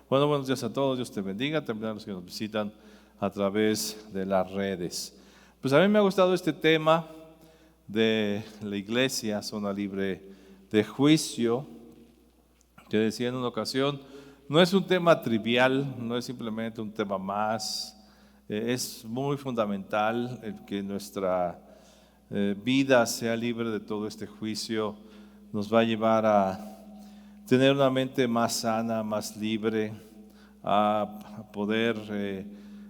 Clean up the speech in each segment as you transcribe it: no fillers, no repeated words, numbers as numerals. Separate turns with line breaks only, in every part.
Bueno, buenos días a todos, Dios te bendiga, también a los que nos visitan a través de las redes. Pues a mí me ha gustado este tema de la iglesia, zona libre de juicio, que decía en una ocasión, no es un tema trivial, no es simplemente un tema más, es muy fundamental el que nuestra vida sea libre de todo este juicio, nos va a llevar a tener una mente más sana, más libre, a poder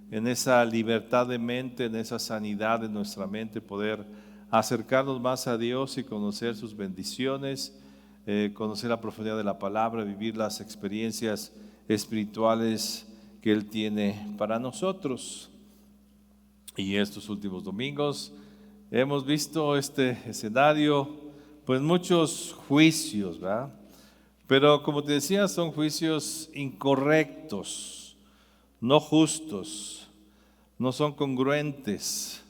en esa libertad de mente, en esa sanidad de nuestra mente, poder acercarnos más a Dios y conocer sus bendiciones, conocer la profundidad de la palabra, vivir las experiencias espirituales que Él tiene para nosotros. Y estos últimos domingos hemos visto este escenario, pues muchos juicios, ¿verdad? Pero como te decía, son juicios incorrectos, no justos, no son congruentes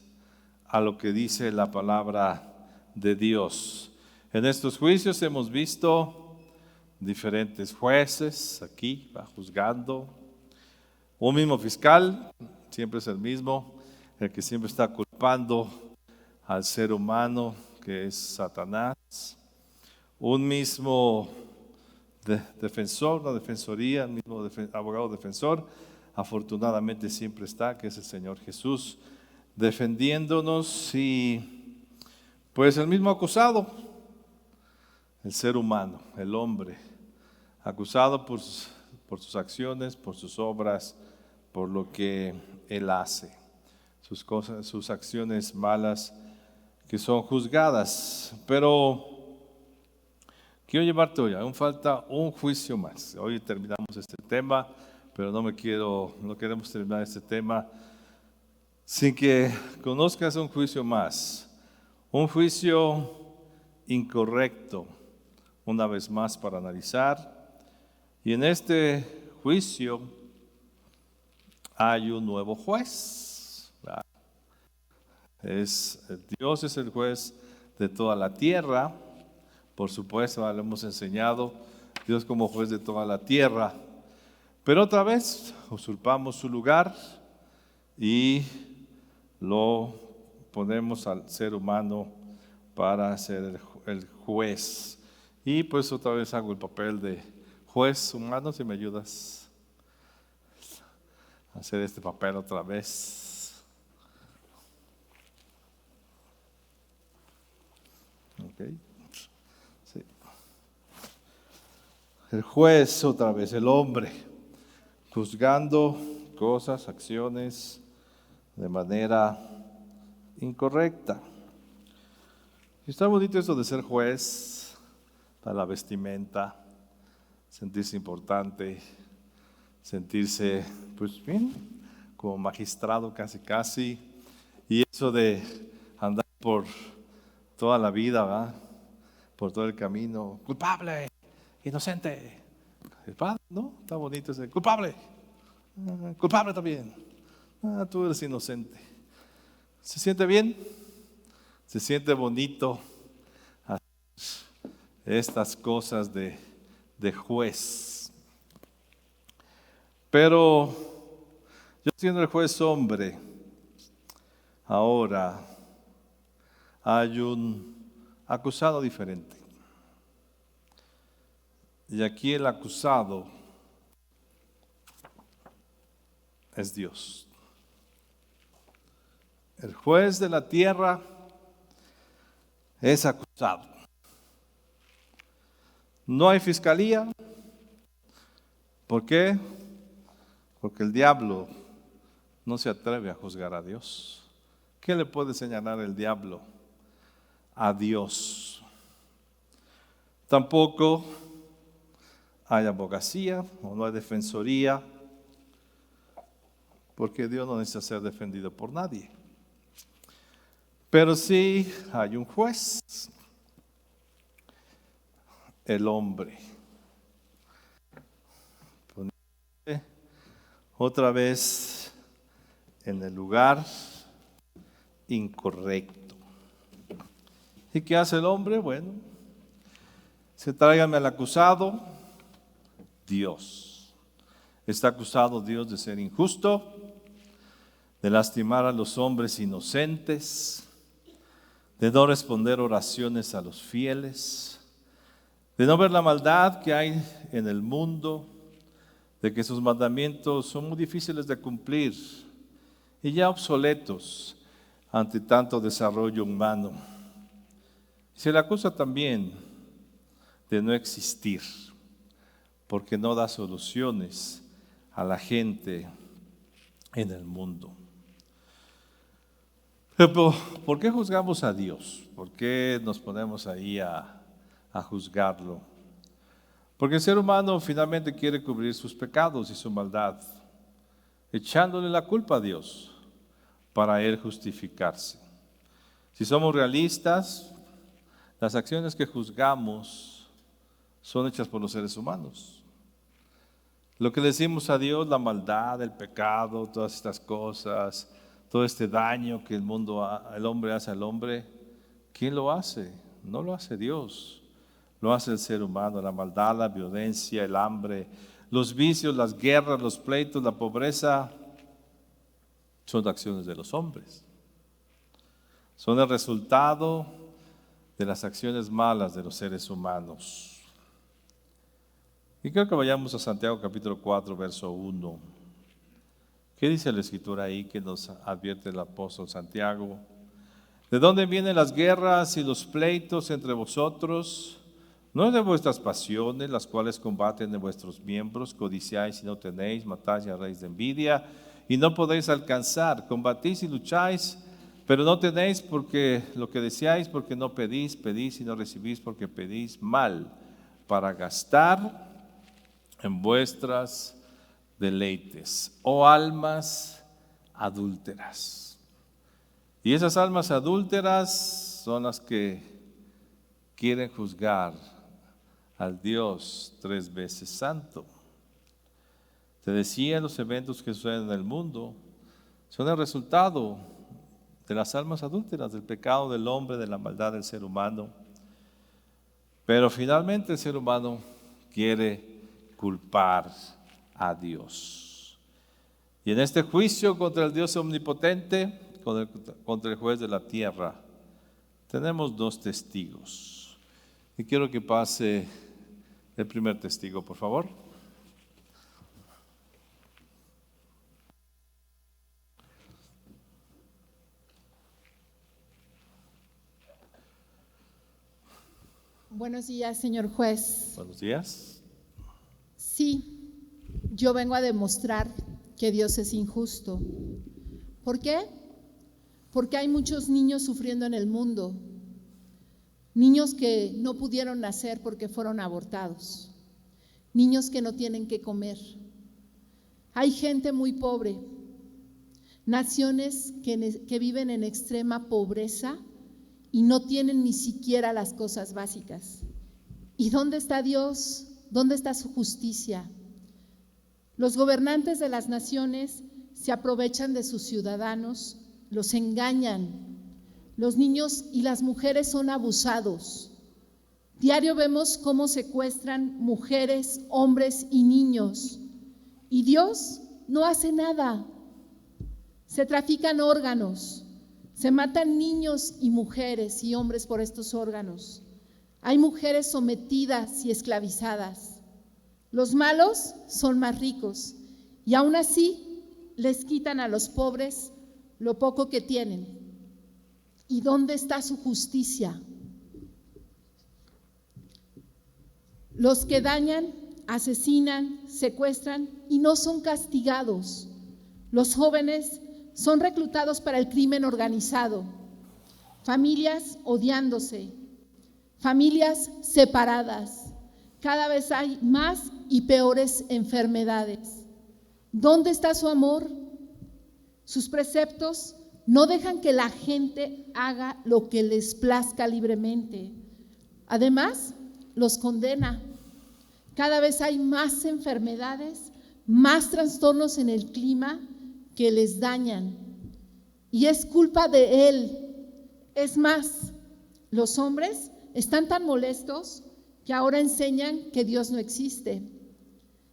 a lo que dice la palabra de Dios. En estos juicios hemos visto diferentes jueces aquí, va juzgando. Un mismo fiscal, siempre es el mismo, el que siempre está culpando al ser humano, que es Satanás. Un mismo defensor, una defensoría, el mismo abogado defensor, afortunadamente siempre está, que es el Señor Jesús, defendiéndonos, y pues el mismo acusado, el ser humano, el hombre, acusado por sus acciones, por sus obras, por lo que él hace, sus cosas, sus acciones malas que son juzgadas. Pero quiero llevarte hoy, aún falta un juicio más. Hoy terminamos este tema, pero no queremos terminar este tema sin que conozcas un juicio más. Un juicio incorrecto, una vez más para analizar. Y en este juicio hay un nuevo juez. Dios es el juez de toda la tierra. Por supuesto, lo hemos enseñado, Dios como juez de toda la tierra. Pero otra vez usurpamos su lugar y lo ponemos al ser humano para ser el juez. Y pues otra vez hago el papel de juez humano, si me ayudas a hacer este papel otra vez. Ok. Sí. El juez otra vez, el hombre, juzgando cosas, acciones de manera incorrecta. Y está bonito eso de ser juez, para la vestimenta, sentirse importante, sentirse pues bien, como magistrado casi, y eso de andar por toda la vida, ¿verdad? Por todo el camino, culpable, inocente, ¿no? Está bonito ese, culpable también, tú eres inocente. ¿Se siente bien? ¿Se siente bonito hacer estas cosas de juez? Pero yo siendo el juez hombre, ahora hay un acusado diferente. Y aquí el acusado es Dios. El juez de la tierra es acusado. No hay fiscalía. ¿Por qué? Porque el diablo no se atreve a juzgar a Dios. ¿Qué le puede señalar el diablo a Dios? Tampoco hay abogacía o no hay defensoría, porque Dios no necesita ser defendido por nadie. Pero sí hay un juez, el hombre. Ponete otra vez en el lugar incorrecto. ¿Y qué hace el hombre? Bueno, tráigame al acusado, Dios. Está acusado Dios de ser injusto, de lastimar a los hombres inocentes, de no responder oraciones a los fieles, de no ver la maldad que hay en el mundo, de que sus mandamientos son muy difíciles de cumplir y ya obsoletos ante tanto desarrollo humano. Se le acusa también de no existir, porque no da soluciones a la gente en el mundo. Pero, ¿por qué juzgamos a Dios? ¿Por qué nos ponemos ahí a juzgarlo? Porque el ser humano finalmente quiere cubrir sus pecados y su maldad, echándole la culpa a Dios para Él justificarse. Si somos realistas, las acciones que juzgamos son hechas por los seres humanos. Lo que decimos a Dios, la maldad, el pecado, todas estas cosas, todo este daño que el hombre hace al hombre, ¿quién lo hace? No lo hace Dios, lo hace el ser humano. La maldad, la violencia, el hambre, los vicios, las guerras, los pleitos, la pobreza, son acciones de los hombres. Son el resultado de las acciones malas de los seres humanos. Y creo que vayamos a Santiago capítulo 4, verso 1. ¿Qué dice la Escritura ahí que nos advierte el apóstol Santiago? ¿De dónde vienen las guerras y los pleitos entre vosotros? ¿No es de vuestras pasiones, las cuales combaten en vuestros miembros? Codiciáis y no tenéis, matáis y harréis de envidia, y no podéis alcanzar. Combatís y lucháis, pero no tenéis porque lo que deseáis, porque no pedís, pedís y no recibís, porque pedís mal, para gastar en vuestras deleites, oh almas adúlteras. Y esas almas adúlteras son las que quieren juzgar al Dios 3 veces santo. Te decía, los eventos que suceden en el mundo son el resultado de las almas adúlteras, del pecado del hombre, de la maldad del ser humano. Pero finalmente el ser humano quiere culpar a Dios. Y en este juicio contra el Dios omnipotente, contra el juez de la tierra, tenemos 2 testigos. Y quiero que pase el primer testigo, por favor.
Buenos días, señor juez.
Buenos días.
Sí, yo vengo a demostrar que Dios es injusto. ¿Por qué? Porque hay muchos niños sufriendo en el mundo, niños que no pudieron nacer porque fueron abortados, niños que no tienen que comer. Hay gente muy pobre, naciones que viven en extrema pobreza y no tienen ni siquiera las cosas básicas. ¿Y dónde está Dios? ¿Dónde está su justicia? Los gobernantes de las naciones se aprovechan de sus ciudadanos, los engañan. Los niños y las mujeres son abusados. Diario vemos cómo secuestran mujeres, hombres y niños. Y Dios no hace nada. Se trafican órganos, se matan niños y mujeres y hombres por estos órganos. Hay mujeres sometidas y esclavizadas. Los malos son más ricos y aún así les quitan a los pobres lo poco que tienen. ¿Y dónde está su justicia? Los que dañan, asesinan, secuestran y no son castigados. Los jóvenes son reclutados para el crimen organizado. Familias odiándose, familias separadas. Cada vez hay más y peores enfermedades. ¿Dónde está su amor? Sus preceptos no dejan que la gente haga lo que les plazca libremente. Además, los condena. Cada vez hay más enfermedades, más trastornos en el clima que les dañan. Y es culpa de Él. Es más, los hombres están tan molestos que ahora enseñan que Dios no existe.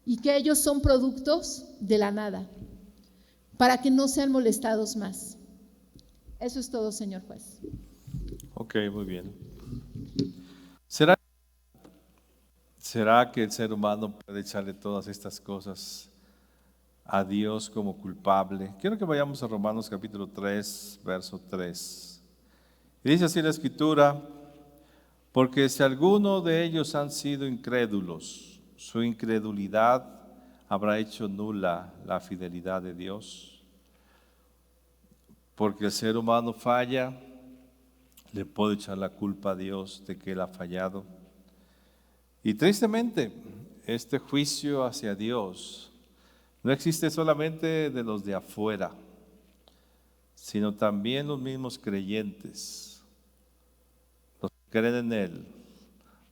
y que ellos son productos de la nada, para que no sean molestados más. Eso es todo, señor juez.
Ok, muy bien. ¿Será que el ser humano puede echarle todas estas cosas a Dios como culpable? Quiero que vayamos a Romanos capítulo 3, verso 3. Y dice así la Escritura: porque si alguno de ellos han sido incrédulos, su incredulidad habrá hecho nula la fidelidad de Dios. Porque el ser humano falla, le puede echar la culpa a Dios de que él ha fallado. Y tristemente, este juicio hacia Dios no existe solamente de los de afuera, sino también los mismos creyentes, los que creen en Él,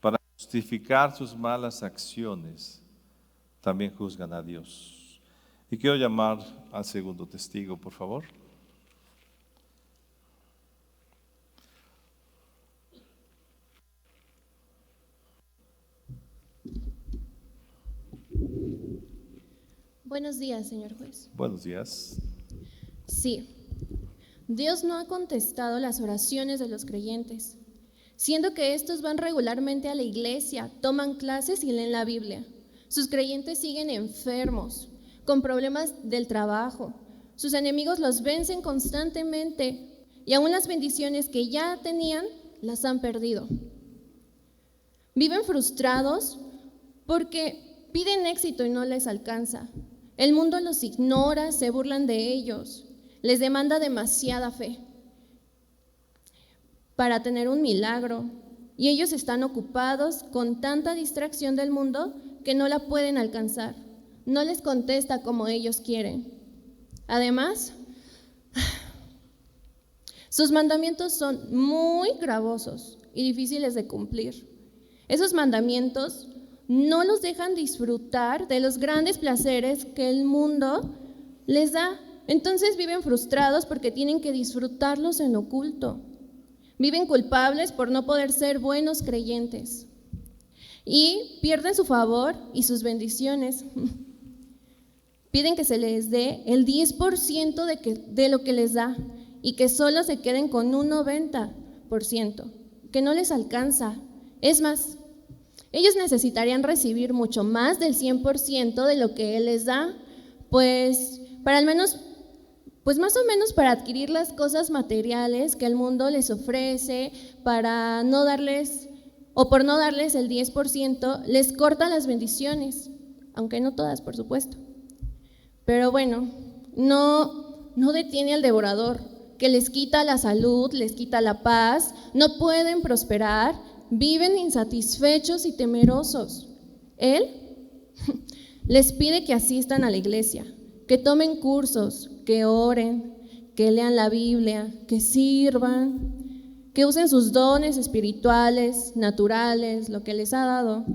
para justificar sus malas acciones, también juzgan a Dios. Y quiero llamar al segundo testigo, por favor.
Buenos días, señor juez.
Buenos días.
Sí, Dios no ha contestado las oraciones de los creyentes, siendo que estos van regularmente a la iglesia, toman clases y leen la Biblia. Sus creyentes siguen enfermos, con problemas del trabajo. Sus enemigos los vencen constantemente y aún las bendiciones que ya tenían las han perdido. Viven frustrados porque piden éxito y no les alcanza. El mundo los ignora, se burlan de ellos, les demanda demasiada fe para tener un milagro y ellos están ocupados con tanta distracción del mundo que no la pueden alcanzar, no les contesta como ellos quieren. Además, sus mandamientos son muy gravosos y difíciles de cumplir. Esos mandamientos no los dejan disfrutar de los grandes placeres que el mundo les da. Entonces viven frustrados porque tienen que disfrutarlos en oculto. Viven culpables por no poder ser buenos creyentes. Y pierden su favor y sus bendiciones. Piden que se les dé el 10% de lo que les da y que solo se queden con un 90%, que no les alcanza. Es más, ellos necesitarían recibir mucho más del 100% de lo que Él les da, pues más o menos para adquirir las cosas materiales que el mundo les ofrece, para no darles, o por no darles el 10%, les cortan las bendiciones, aunque no todas, por supuesto. Pero bueno, no detiene al devorador, que les quita la salud, les quita la paz, no pueden prosperar, viven insatisfechos y temerosos. Él les pide que asistan a la iglesia, que tomen cursos, que oren, que lean la Biblia, que sirvan, que usen sus dones espirituales, naturales, lo que les ha dado.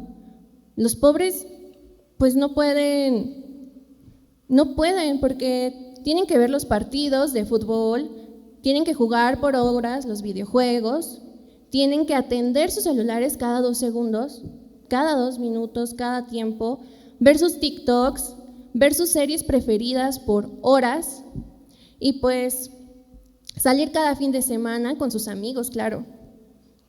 Los pobres pues no pueden porque tienen que ver los partidos de fútbol, tienen que jugar por horas los videojuegos, tienen que atender sus celulares cada 2 segundos, cada 2 minutos, cada tiempo, ver sus TikToks, ver sus series preferidas por horas y pues salir cada fin de semana con sus amigos, claro.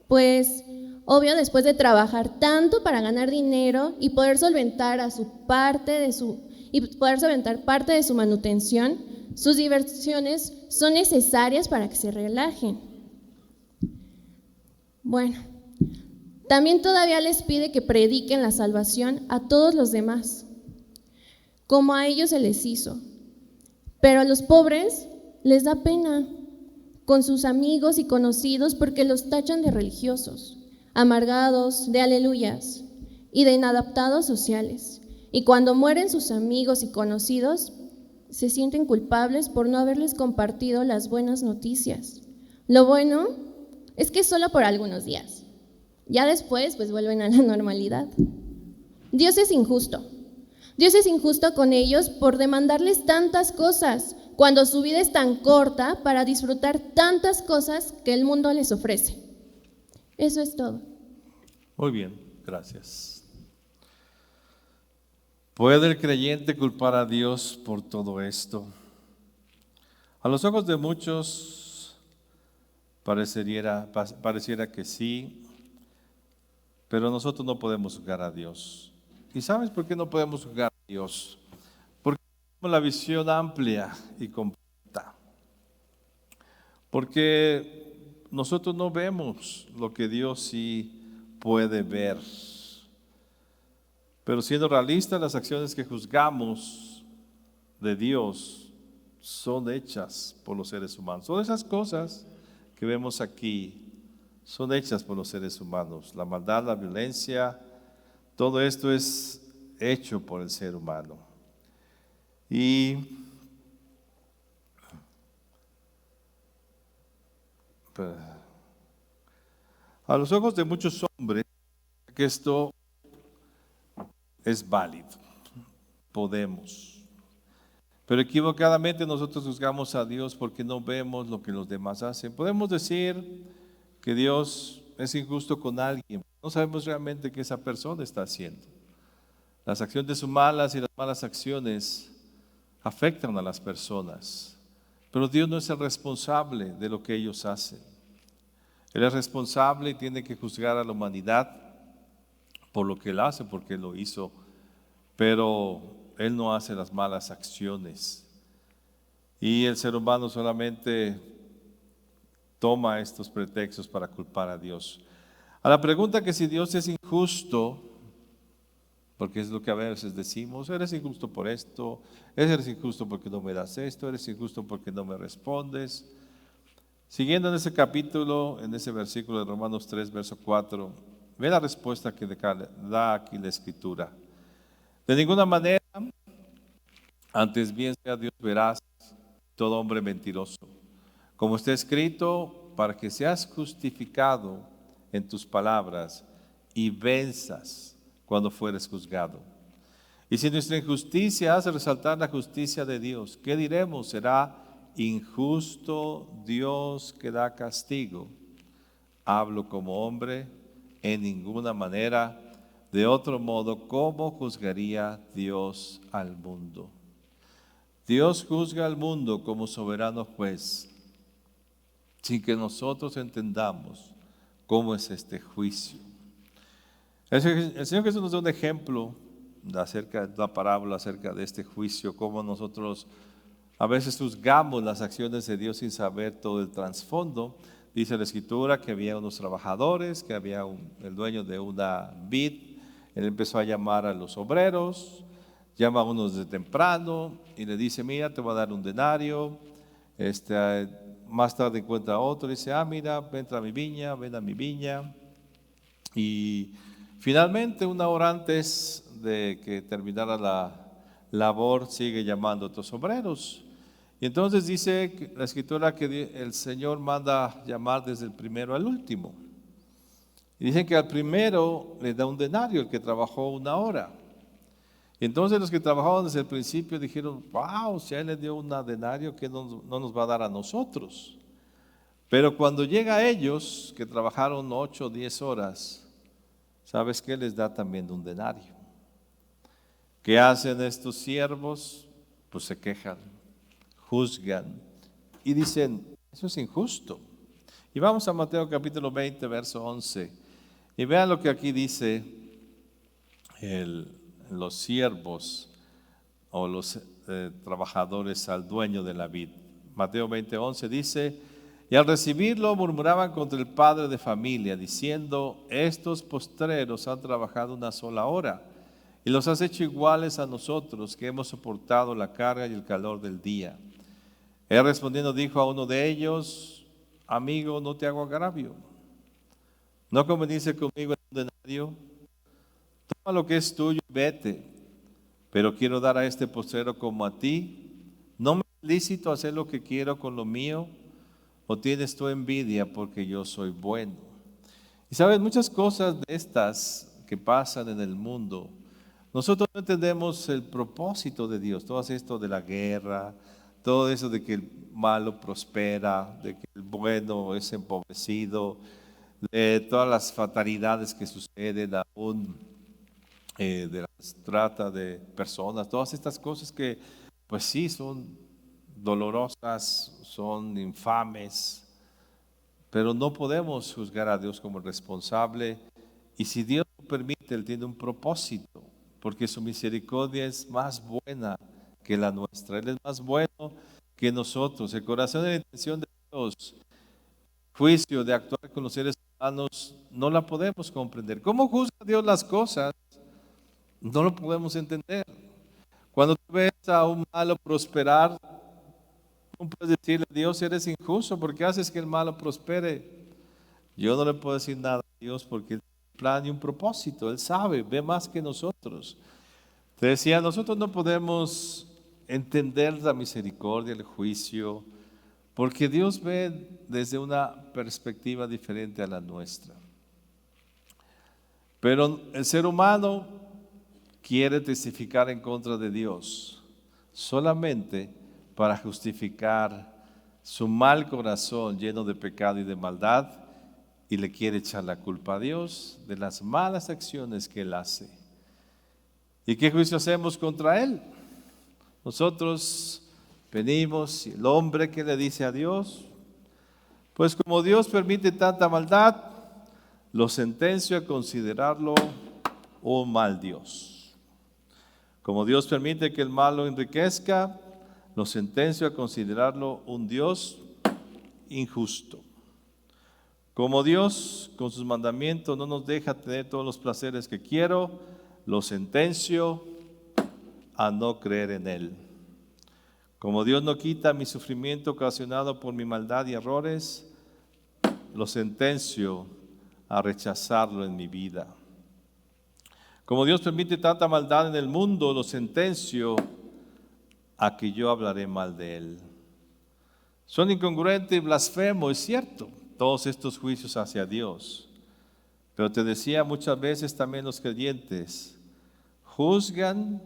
Pues obvio, después de trabajar tanto para ganar dinero y poder solventar parte de su manutención, sus diversiones son necesarias para que se relajen. Bueno, también todavía les pide que prediquen la salvación a todos los demás, como a ellos se les hizo. Pero a los pobres les da pena con sus amigos y conocidos porque los tachan de religiosos, amargados, de aleluyas y de inadaptados sociales. Y cuando mueren sus amigos y conocidos, se sienten culpables por no haberles compartido las buenas noticias. Lo bueno es que es solo por algunos días. Ya después, pues vuelven a la normalidad. Dios es injusto. Dios es injusto con ellos por demandarles tantas cosas, cuando su vida es tan corta para disfrutar tantas cosas que el mundo les ofrece. Eso es todo.
Muy bien, gracias. ¿Puede el creyente culpar a Dios por todo esto? A los ojos de muchos pareciera que sí, pero nosotros no podemos juzgar a Dios. ¿Y sabes por qué no podemos juzgar a Dios? Porque tenemos la visión amplia y completa. Porque nosotros no vemos lo que Dios sí puede ver. Pero siendo realistas, las acciones que juzgamos de Dios son hechas por los seres humanos. Todas esas cosas que vemos aquí son hechas por los seres humanos. La maldad, la violencia, todo esto es hecho por el ser humano. Y a los ojos de muchos hombres, que esto es válido, podemos. Pero equivocadamente nosotros juzgamos a Dios porque no vemos lo que los demás hacen. Podemos decir que Dios es injusto con alguien. No sabemos realmente qué esa persona está haciendo. Las acciones malas y las malas acciones afectan a las personas. Pero Dios no es el responsable de lo que ellos hacen. Él es responsable y tiene que juzgar a la humanidad por lo que Él hace, porque Él lo hizo. Pero Él no hace las malas acciones. Y el ser humano solamente toma estos pretextos para culpar a Dios. A la pregunta que si Dios es injusto, porque es lo que a veces decimos, eres injusto por esto, eres injusto porque no me das esto, eres injusto porque no me respondes. Siguiendo en ese capítulo, en ese versículo de Romanos 3, verso 4, ve la respuesta que da aquí la Escritura. De ninguna manera, antes bien sea Dios veraz, todo hombre mentiroso. Como está escrito, para que seas justificado en tus palabras y venzas cuando fueres juzgado. Y si nuestra injusticia hace resaltar la justicia de Dios, ¿qué diremos? ¿Será injusto Dios que da castigo? Hablo como hombre, en ninguna manera. De otro modo, ¿cómo juzgaría Dios al mundo? Dios juzga al mundo como soberano juez, sin que nosotros entendamos cómo es este juicio. El Señor Jesús nos da un ejemplo acerca de la parábola, acerca de este juicio, cómo nosotros a veces juzgamos las acciones de Dios sin saber todo el trasfondo. Dice la Escritura que había unos trabajadores, que había el dueño de una vid. Él empezó a llamar a los obreros, llama a unos de temprano y le dice, mira, te voy a dar un denario. Más tarde encuentra a otro y dice, mira, ven a mi viña. Y finalmente, una hora antes de que terminara la labor, sigue llamando a otros obreros. Y entonces dice la Escritura que el Señor manda llamar desde el primero al último. Y dicen que al primero le da un denario, el que trabajó una hora. Y entonces los que trabajaban desde el principio dijeron, wow, si a él le dio un denario, ¿qué no nos va a dar a nosotros? Pero cuando llega a ellos, que trabajaron 8 o 10 horas, ¿sabes qué? Les da también un denario. ¿Qué hacen estos siervos? Pues se quejan, juzgan y dicen, eso es injusto. Y vamos a Mateo capítulo 20, verso 11. Y vean lo que aquí dice los siervos o los trabajadores al dueño de la vid. Mateo 20, 11 dice, y al recibirlo murmuraban contra el padre de familia, diciendo, estos postreros han trabajado una sola hora, y los has hecho iguales a nosotros, que hemos soportado la carga y el calor del día. Él respondiendo dijo a uno de ellos, amigo, no te hago agravio. ¿No conveniste conmigo en un denario? Toma lo que es tuyo y vete. Pero quiero dar a este postrero como a ti. ¿No me es lícito hacer lo que quiero con lo mío? ¿O tienes tu envidia porque yo soy bueno? Y sabes, muchas cosas de estas que pasan en el mundo, nosotros no entendemos el propósito de Dios. Todo esto de la guerra, todo eso de que el malo prospera, de que el bueno es empobrecido, de todas las fatalidades que suceden aún de la trata de personas, todas estas cosas que pues sí son dolorosas, son infames, pero no podemos juzgar a Dios como responsable. Y si Dios lo permite, Él tiene un propósito, porque su misericordia es más buena que la nuestra. Él es más bueno que nosotros. El corazón y la intención de Dios, juicio de actuar con los seres humanos, no la podemos comprender. ¿Cómo juzga Dios las cosas? No lo podemos entender. Cuando tú ves a un malo prosperar, no puedes decirle, Dios, eres injusto, ¿por qué haces que el malo prospere? Yo no le puedo decir nada a Dios porque Él tiene un plan y un propósito. Él sabe, ve más que nosotros. Te decía, nosotros no podemos entender la misericordia, el juicio, porque Dios ve desde una perspectiva diferente a la nuestra. Pero el ser humano quiere testificar en contra de Dios solamente para justificar su mal corazón lleno de pecado y de maldad, y le quiere echar la culpa a Dios de las malas acciones que Él hace. ¿Y qué juicio hacemos contra Él? Nosotros venimos y el hombre que le dice a Dios, pues como Dios permite tanta maldad, lo sentencio a considerarlo un mal Dios. Como Dios permite que el malo enriquezca, lo sentencio a considerarlo un Dios injusto. Como Dios con sus mandamientos no nos deja tener todos los placeres que quiero, lo sentencio a no creer en Él. Como Dios no quita mi sufrimiento ocasionado por mi maldad y errores, lo sentencio a rechazarlo en mi vida. Como Dios permite tanta maldad en el mundo, lo sentencio a que yo hablaré mal de Él. Son incongruentes y blasfemos, es cierto, todos estos juicios hacia Dios. Pero te decía, muchas veces también los creyentes juzgan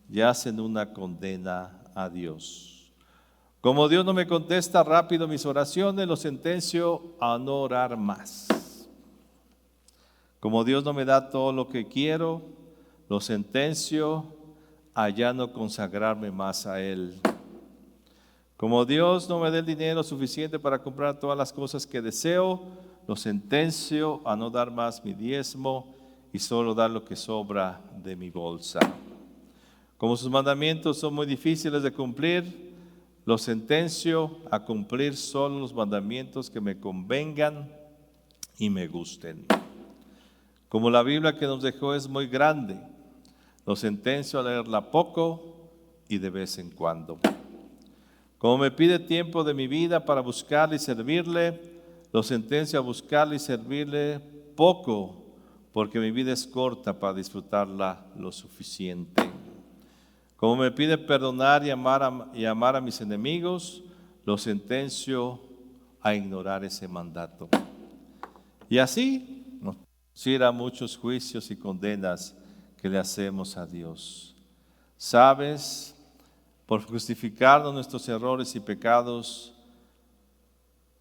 y hacen una condena a Dios. Como Dios no me contesta rápido mis oraciones, lo sentencio a no orar más. Como Dios no me da todo lo que quiero, lo sentencio a ya no consagrarme más a Él. Como Dios no me da el dinero suficiente para comprar todas las cosas que deseo, lo sentencio a no dar más mi diezmo y solo dar lo que sobra de mi bolsa. Como sus mandamientos son muy difíciles de cumplir, lo sentencio a cumplir solo los mandamientos que me convengan y me gusten. Como la Biblia que nos dejó es muy grande, lo sentencio a leerla poco y de vez en cuando. Como me pide tiempo de mi vida para buscarle y servirle, lo sentencio a buscarle y servirle poco, porque mi vida es corta para disfrutarla lo suficiente. Como me pide perdonar y amar a mis enemigos, lo sentencio a ignorar ese mandato. Y así nos irán muchos juicios y condenas que le hacemos a Dios. ¿Sabes? Por justificarnos nuestros errores y pecados,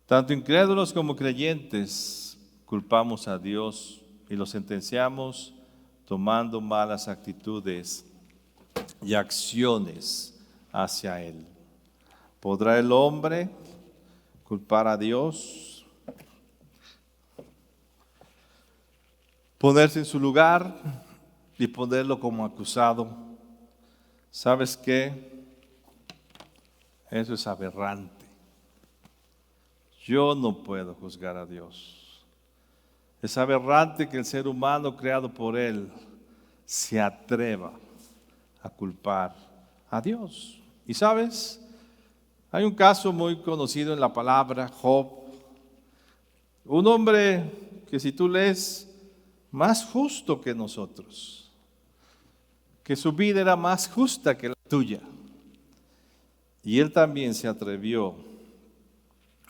tanto incrédulos como creyentes, culpamos a Dios y lo sentenciamos tomando malas actitudes y acciones hacia Él. ¿Podrá el hombre culpar a Dios? Ponerse en su lugar y ponerlo como acusado. ¿Sabes qué? Eso es aberrante. Yo no puedo juzgar a Dios. Es aberrante que el ser humano creado por Él se atreva a culpar a Dios. Y sabes, hay un caso muy conocido en la palabra, Job. Un hombre que si tú lees, más justo que nosotros, que su vida era más justa que la tuya. Y él también se atrevió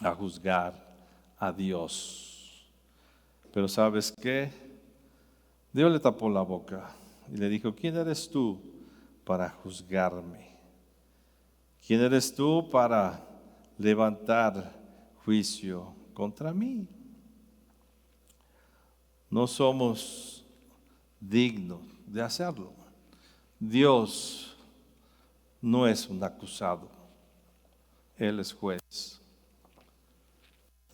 a juzgar a Dios. Pero ¿sabes qué? Dios le tapó la boca y le dijo, ¿quién eres tú para juzgarme? ¿Quién eres tú para levantar juicio contra mí? No somos dignos de hacerlo. Dios no es un acusado, Él es juez.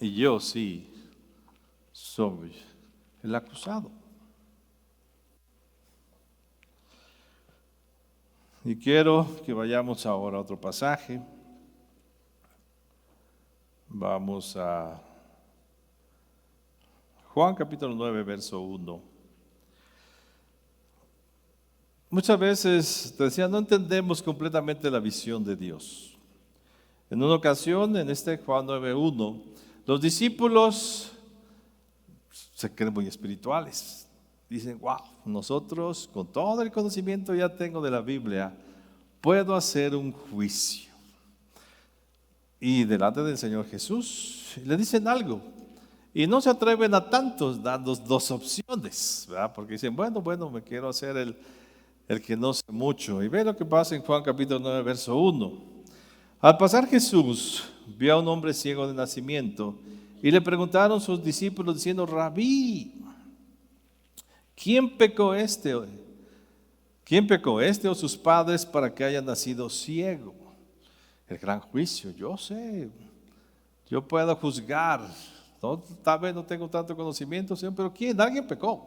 Y yo sí soy el acusado. Y quiero que vayamos ahora a otro pasaje. Vamos a Juan capítulo 9, verso 1. Muchas veces, te decía, no entendemos completamente la visión de Dios. En una ocasión, en este Juan 9:1, los discípulos se creen muy espirituales. Dicen, wow, nosotros con todo el conocimiento ya tengo de la Biblia, puedo hacer un juicio. Y delante del Señor Jesús le dicen algo. Y no se atreven a tantos, dando dos opciones, ¿verdad? Porque dicen, bueno, me quiero hacer el que no sé mucho. Y ve lo que pasa en Juan capítulo 9, verso 1. Al pasar Jesús, vio a un hombre ciego de nacimiento y le preguntaron sus discípulos diciendo, Rabí, ¿quién pecó este o sus padres para que haya nacido ciego? El gran juicio, yo sé, yo puedo juzgar, no, tal vez no tengo tanto conocimiento, Señor, pero ¿quién? Alguien pecó.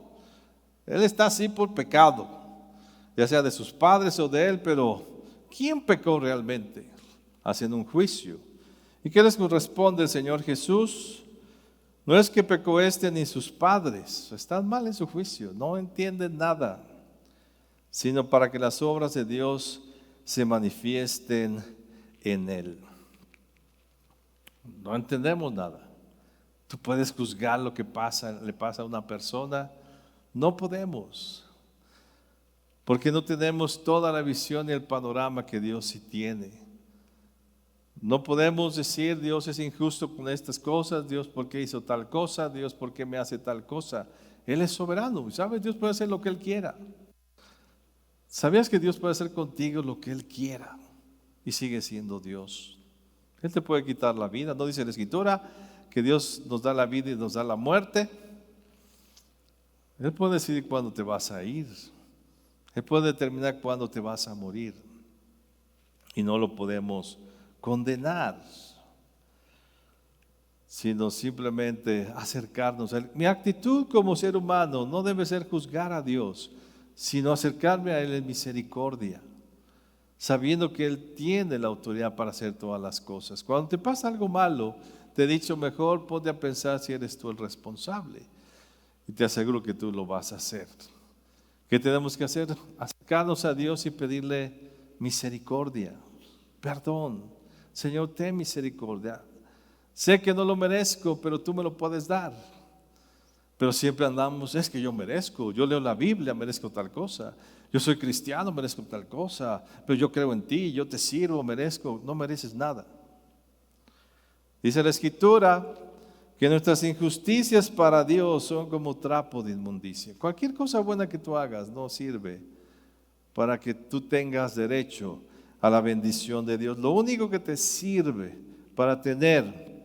Él está así por pecado, ya sea de sus padres o de él, pero ¿quién pecó realmente? Haciendo un juicio. ¿Y qué les responde el Señor Jesús? No es que pecó este ni sus padres, están mal en su juicio, no entienden nada, sino para que las obras de Dios se manifiesten en él. No entendemos nada. Tú puedes juzgar lo que le pasa a una persona. No podemos, porque no tenemos toda la visión y el panorama que Dios sí tiene. No podemos decir, Dios es injusto con estas cosas, Dios por qué hizo tal cosa, Dios por qué me hace tal cosa. Él es soberano, ¿sabes? Dios puede hacer lo que Él quiera. ¿Sabías que Dios puede hacer contigo lo que Él quiera y sigue siendo Dios? Él te puede quitar la vida, ¿no dice la Escritura que Dios nos da la vida y nos da la muerte? Él puede decidir cuándo te vas a ir. Él puede determinar cuándo te vas a morir. Y no lo podemos condenar, sino simplemente acercarnos a Él. Mi actitud como ser humano no debe ser juzgar a Dios, sino acercarme a Él en misericordia, sabiendo que Él tiene la autoridad para hacer todas las cosas. Cuando te pasa algo malo, te he dicho, mejor ponte a pensar si eres tú el responsable. Y te aseguro que tú lo vas a hacer. ¿Qué tenemos que hacer? Acercarnos a Dios y pedirle misericordia, perdón. Señor, ten misericordia. Sé que no lo merezco, pero tú me lo puedes dar. Pero siempre andamos, es que yo merezco, yo leo la Biblia, merezco tal cosa. Yo soy cristiano, merezco tal cosa. Pero yo creo en ti, yo te sirvo, merezco. No mereces nada. Dice la Escritura que nuestras injusticias para Dios son como trapo de inmundicia. Cualquier cosa buena que tú hagas no sirve para que tú tengas derecho a la bendición de Dios. Lo único que te sirve para tener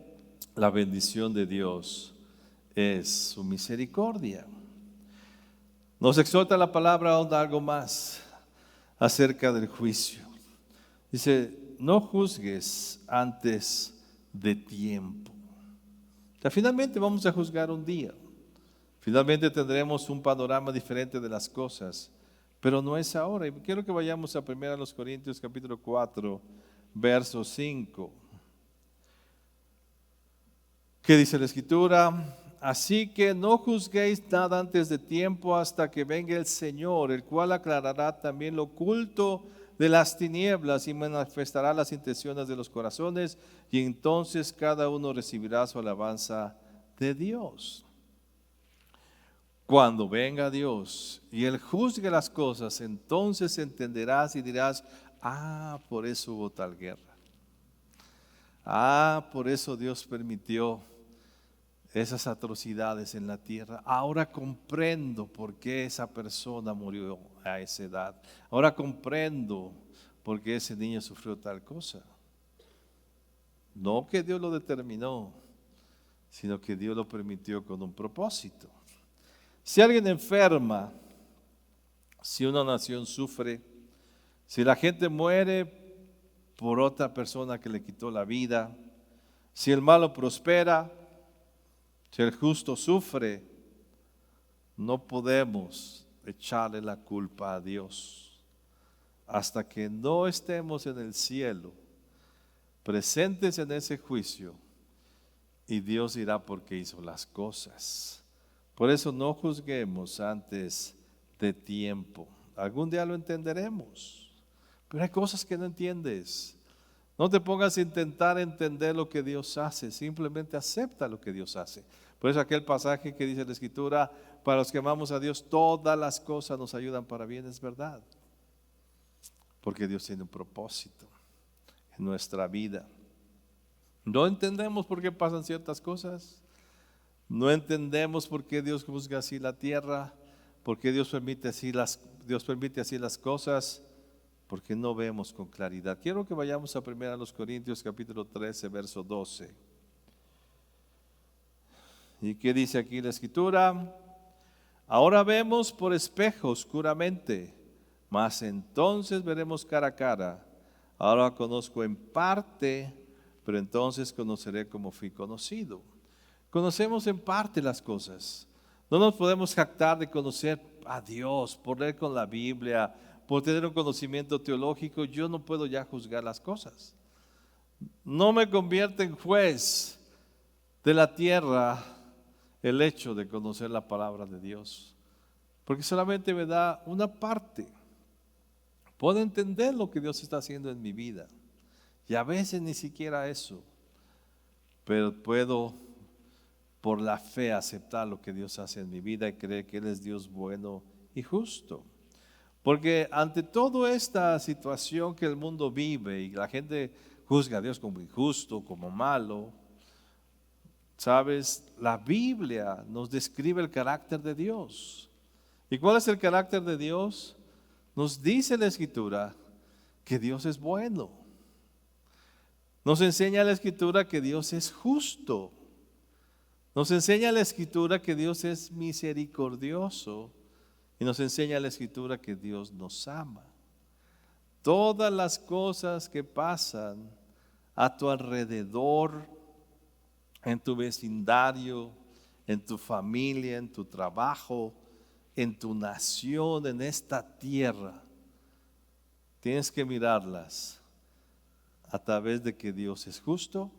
la bendición de Dios es su misericordia. Nos exhorta la palabra a algo más acerca del juicio. Dice, no juzgues antes de tiempo. O sea, finalmente vamos a juzgar un día. Finalmente tendremos un panorama diferente de las cosas, pero no es ahora. Y quiero que vayamos a 1 Corintios capítulo 4, verso 5. ¿Qué dice la Escritura? Así que no juzguéis nada antes de tiempo hasta que venga el Señor, el cual aclarará también lo oculto de las tinieblas y manifestará las intenciones de los corazones, y entonces cada uno recibirá su alabanza de Dios. Cuando venga Dios y Él juzgue las cosas, entonces entenderás y dirás, por eso hubo tal guerra. Por eso Dios permitió esas atrocidades en la tierra. Ahora comprendo por qué esa persona murió a esa edad. Ahora comprendo por qué ese niño sufrió tal cosa. No que Dios lo determinó, sino que Dios lo permitió con un propósito. Si alguien enferma si una nación sufre, si la gente muere por otra persona que le quitó la vida, si el malo prospera, si el justo sufre, no podemos echarle la culpa a Dios hasta que no estemos en el cielo, presentes en ese juicio, y Dios dirá por qué hizo las cosas. Por eso no juzguemos antes de tiempo. Algún día lo entenderemos, pero hay cosas que no entiendes. No te pongas a intentar entender lo que Dios hace, simplemente acepta lo que Dios hace. Por eso aquel pasaje que dice la Escritura, para los que amamos a Dios, todas las cosas nos ayudan para bien, es verdad. Porque Dios tiene un propósito en nuestra vida. No entendemos por qué pasan ciertas cosas. No entendemos por qué Dios juzga así la tierra, por qué Dios permite así las cosas, porque no vemos con claridad. Quiero que vayamos a 1 Corintios capítulo 13, verso 12. ¿Y qué dice aquí la Escritura? Ahora vemos por espejo oscuramente, mas entonces veremos cara a cara. Ahora conozco en parte, pero entonces conoceré como fui conocido. Conocemos en parte las cosas. No nos podemos jactar de conocer a Dios, por leer con la Biblia, por tener un conocimiento teológico. Yo no puedo ya juzgar las cosas. No me convierte en juez de la tierra el hecho de conocer la palabra de Dios, porque solamente me da una parte. Puedo entender lo que Dios está haciendo en mi vida, y a veces ni siquiera eso, pero puedo por la fe aceptar lo que Dios hace en mi vida y creer que Él es Dios bueno y justo. Porque ante toda esta situación que el mundo vive y la gente juzga a Dios como injusto, como malo, ¿sabes? La Biblia nos describe el carácter de Dios. ¿Y cuál es el carácter de Dios? Nos dice la Escritura que Dios es bueno. Nos enseña la Escritura que Dios es justo. Nos enseña la Escritura que Dios es misericordioso. Y nos enseña la Escritura que Dios nos ama. Todas las cosas que pasan a tu alrededor, en tu vecindario, en tu familia, en tu trabajo, en tu nación, en esta tierra, tienes que mirarlas a través de que Dios es justo,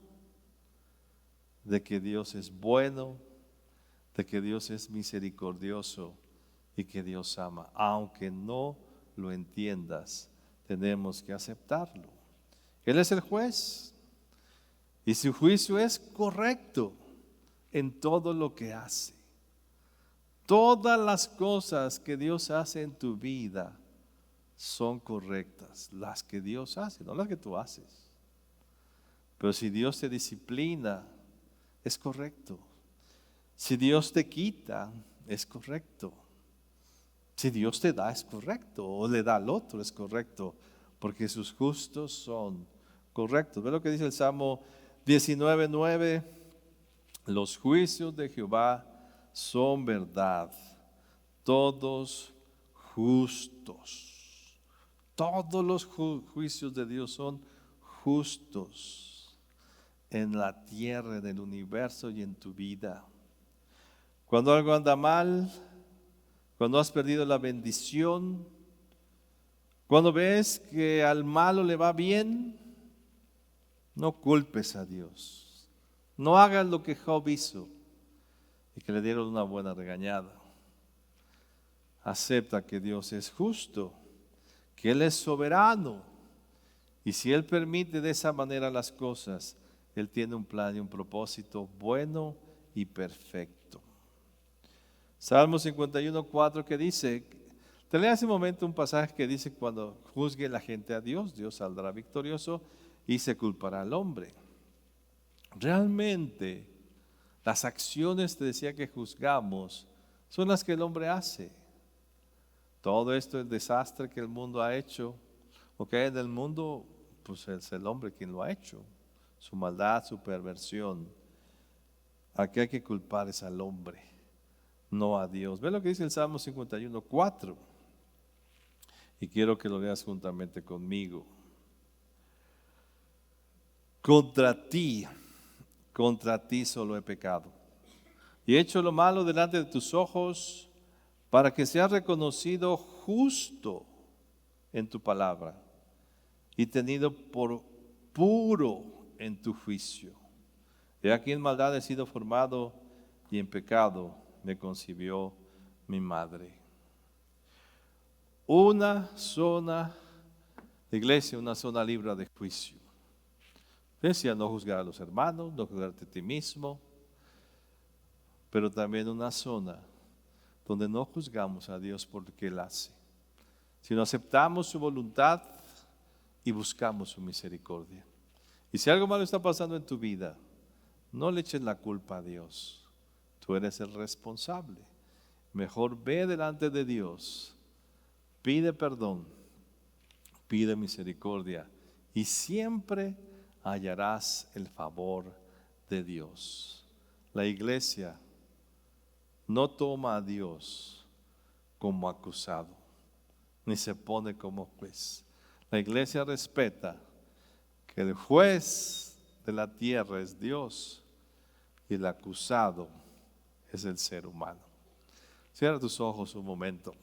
de que Dios es bueno, de que Dios es misericordioso y que Dios ama. Aunque no lo entiendas, tenemos que aceptarlo. Él es el juez. Y su juicio es correcto en todo lo que hace. Todas las cosas que Dios hace en tu vida son correctas. Las que Dios hace, no las que tú haces. Pero si Dios te disciplina, es correcto. Si Dios te quita, es correcto. Si Dios te da, es correcto. O le da al otro, es correcto. Porque sus justos son correctos. ¿Ve lo que dice el Salmo 19:9? Los juicios de Jehová son verdad, todos justos. Todos los juicios de Dios son justos en la tierra, en el universo y en tu vida. Cuando algo anda mal, cuando has perdido la bendición, cuando ves que al malo le va bien, no culpes a Dios. No hagas lo que Job hizo y que le dieron una buena regañada. Acepta que Dios es justo, que Él es soberano. Y si Él permite de esa manera las cosas, Él tiene un plan y un propósito bueno y perfecto. Salmo 51:4 que dice, te leo hace un momento un pasaje que dice, cuando juzgue la gente a Dios, Dios saldrá victorioso y se culpará al hombre. Realmente, las acciones, te decía, que juzgamos, son las que el hombre hace. Todo esto es desastre que el mundo ha hecho, o que hay en el mundo, pues es el hombre quien lo ha hecho. Su maldad, su perversión. Aquí hay que culpar es al hombre, no a Dios. Ve lo que dice el Salmo 51:4. Y quiero que lo leas juntamente conmigo. Contra ti solo he pecado. Y he hecho lo malo delante de tus ojos, para que seas reconocido justo en tu palabra y tenido por puro en tu juicio. He aquí en maldad he sido formado y en pecado me concibió mi madre. Una zona de iglesia, una zona libre de juicio. Decía no juzgar a los hermanos, no juzgarte a ti mismo, pero también una zona donde no juzgamos a Dios por lo que Él hace, sino aceptamos su voluntad y buscamos su misericordia. Y si algo malo está pasando en tu vida, no le eches la culpa a Dios. Tú eres el responsable. Mejor ve delante de Dios, pide perdón, pide misericordia y siempre hallarás el favor de Dios. La iglesia no toma a Dios como acusado, ni se pone como juez. La iglesia respeta que el juez de la tierra es Dios y el acusado es el ser humano. Cierra tus ojos un momento.